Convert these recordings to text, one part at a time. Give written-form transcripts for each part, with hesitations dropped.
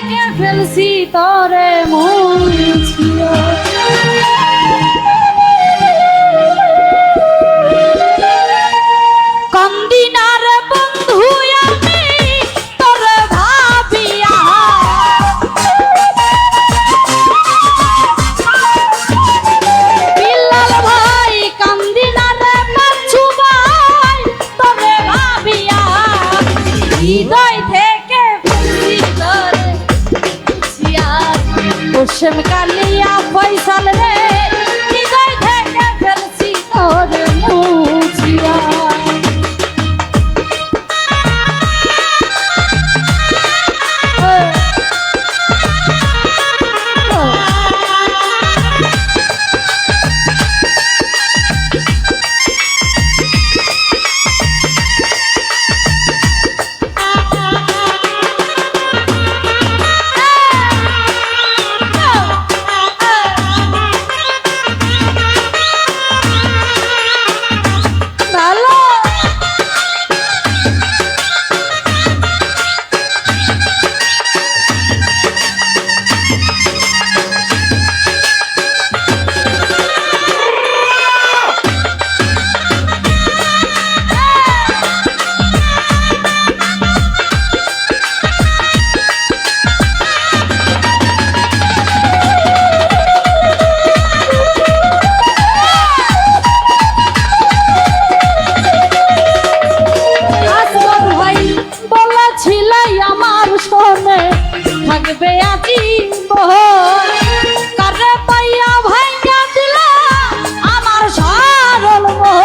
থেকে ফেলছি তোরে মুছিয়া। কন্দিনার বন্ধু আমি তোরে ভাবিয়া, বিল্লাল ভাই কান্দিনার বাচ্চু ভাই তোরে ভাবিয়া, হৃদয় থেকে ফেলছি তোরে মুছিয়া। পশ্চিম কালিয়া ফয়সাল রে, হৃদয় থেকে ফেলছি তোরে মুছিয়া। থাকবে আজীবন, কারে পাইয়া ভাইয়া দিলা আমার সরল মন।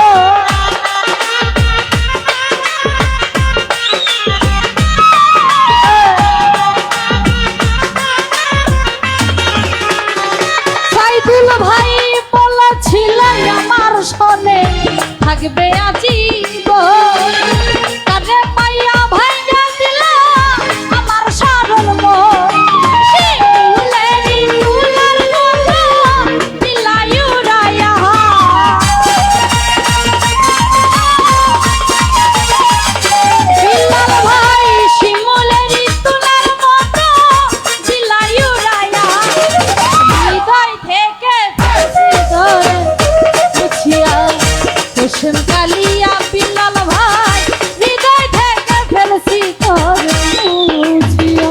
সাইদুল ভাই বলেছিল আমার সনে থাকবে আজীবন, কারে পাইয়া ভাইয়া দিলা আমার সরল মন। পশ্চিম কালিয়া বিল্লাল ভাই, হৃদয় থেকে ফেলছি তোরে মুছিয়া।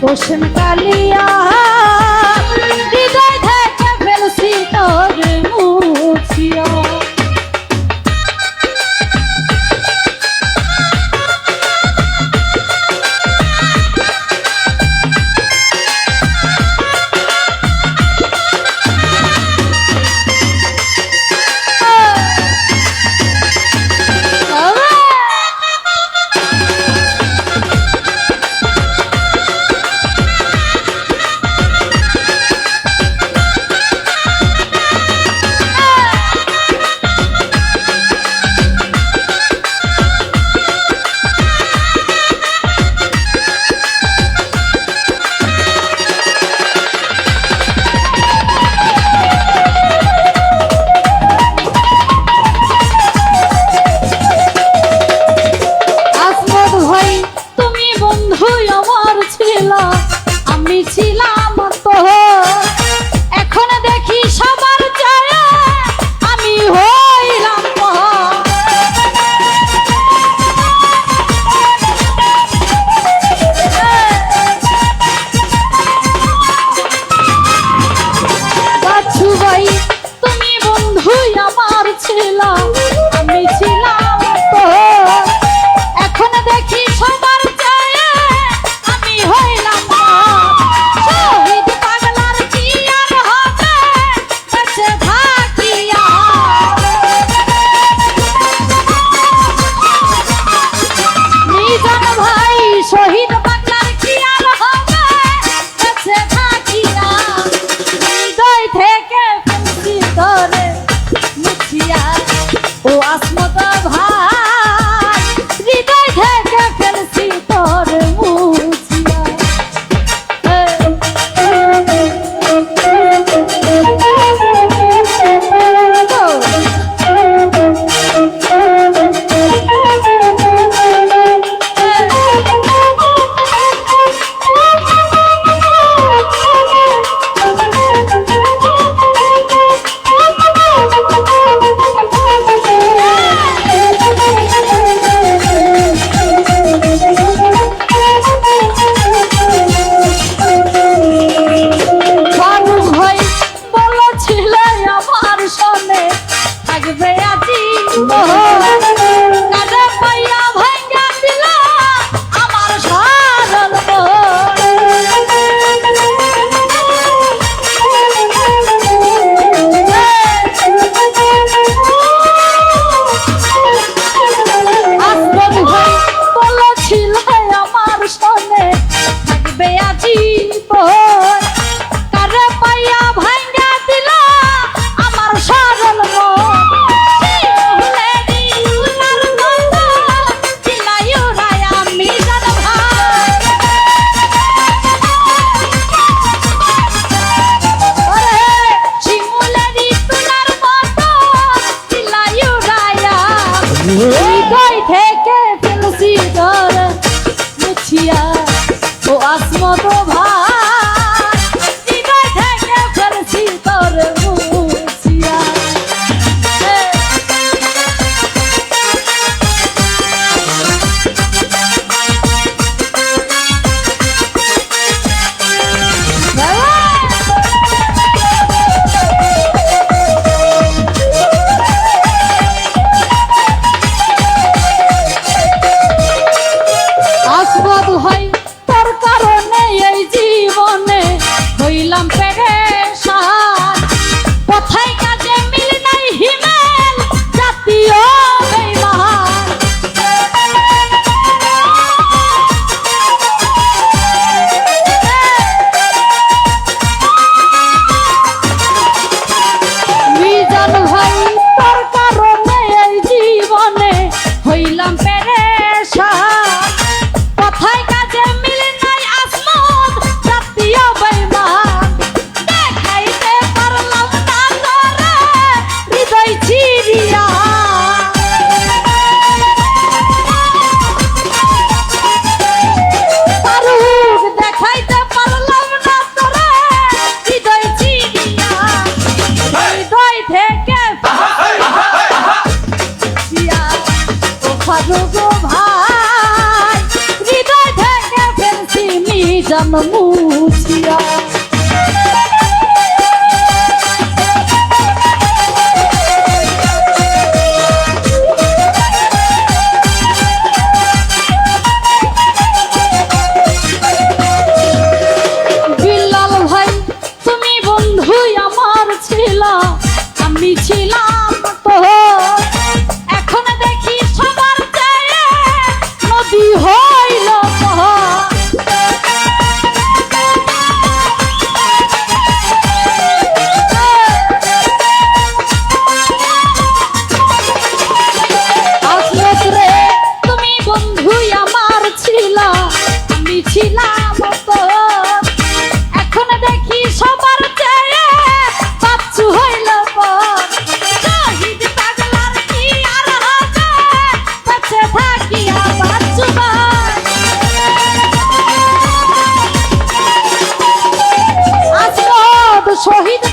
পশ্চিম কালিয়া হৃদয় থেকে ফেলছি তোরে মুছিয়া। আমি ছিলাম তো, এখন দেখি সবার চায় আমি হইলাম বাছু ভাই তুমি বন্ধুই আমার ছিলাম, আমি ছিলাম তো, এখন দেখি সবার চায় আমি হইলাম শহীদ পাগলার কি আর হবে বেঁচে থাকিয়া। মিজান ভাই শহীদ পাগলার কি আর হবে বেঁচে থাকিয়া, হৃদয় থেকে ফেলছি তোরে মুছিয়া ও আসমত ভাই, হৃদয় থেকে ফেলছি তোরে মুছিয়া। হৃদয় থেকে ফেলছি তোরে মুছিয়া ও আসমত ভাই, হৃদয় থেকে ফেলছি তোরে মুছিয়া। আসমত ভাই তোর কারণে এই জীবনে হইলাম পেরেশান, কোথায় কাজে মিল নাই হিমেল জাতীয় বেঈমান। মিজান ভাই তোর কারণে এই জীবনে হইলাম পেরেশান, কোথায় কাজে মিল নাই আসমত জাতীয় বেঈমান। দেখাইতে পারলাম না তোরে হৃদয় চিরিয়া, ফারুক দেখাইতে পারলাম না তোরে হৃদয় চিরিয়া, হৃদয় থেকে ও ফারুক ভাই, হৃদয় থেকে ফেলছি মিজান মুছিয়া। বিল্লাল ভাই তুমি বন্ধুই আমার ছিলাম, আমি ছিলাম তো, এখন দেখি সবার চায় নদী হইল শহীদ